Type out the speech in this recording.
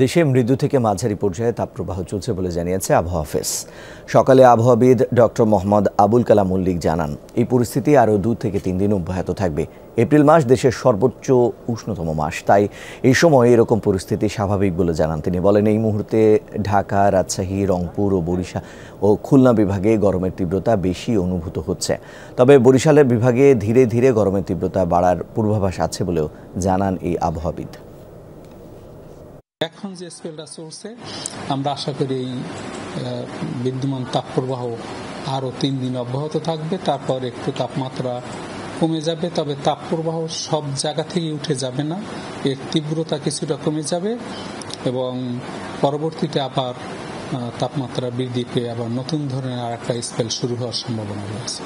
দেশে মৃদু থেকে মাঝারি পর্যায়ে তাপপ্রবাহ চলছে বলে জানিয়েছে আবহাওয়া অফিস। সকালে আবহাওয়াবিদ ডক্টর মোহাম্মদ আবুল কালাম মল্লিক জানান, এই পরিস্থিতি আরও 2 থেকে 3 দিন অব্যাহত থাকবে। এপ্রিল মাস দেশের সর্বোচ্চ উষ্ণতম মাস, তাই এই সময় এরকম পরিস্থিতি স্বাভাবিক বলে জানান তিনি। বলেন, এই মুহূর্তে ঢাকা, রাজশাহী, রংপুর ও বরিশাল ও খুলনা বিভাগে গরমের তীব্রতা বেশি অনুভূত হচ্ছে। তবে বরিশালের বিভাগে ধীরে ধীরে গরমের তীব্রতা বাড়ার পূর্বাভাস আছে বলেও জানান এই আবহাওয়াবিদ। এখন যে স্পেলটা চলছে, আমরা আশা করি এই বিদ্যমান তাপপ্রবাহ আরও 3 দিন অব্যাহত থাকবে। তারপর একটু তাপমাত্রা কমে যাবে, তবে তাপপ্রবাহ সব জায়গা থেকে উঠে যাবে না, এর তীব্রতা কিছুটা কমে যাবে এবং পরবর্তীতে আবার তাপমাত্রা বৃদ্ধি পেয়ে আবার নতুন ধরনের আর একটা স্পেল শুরু হওয়ার সম্ভাবনা রয়েছে।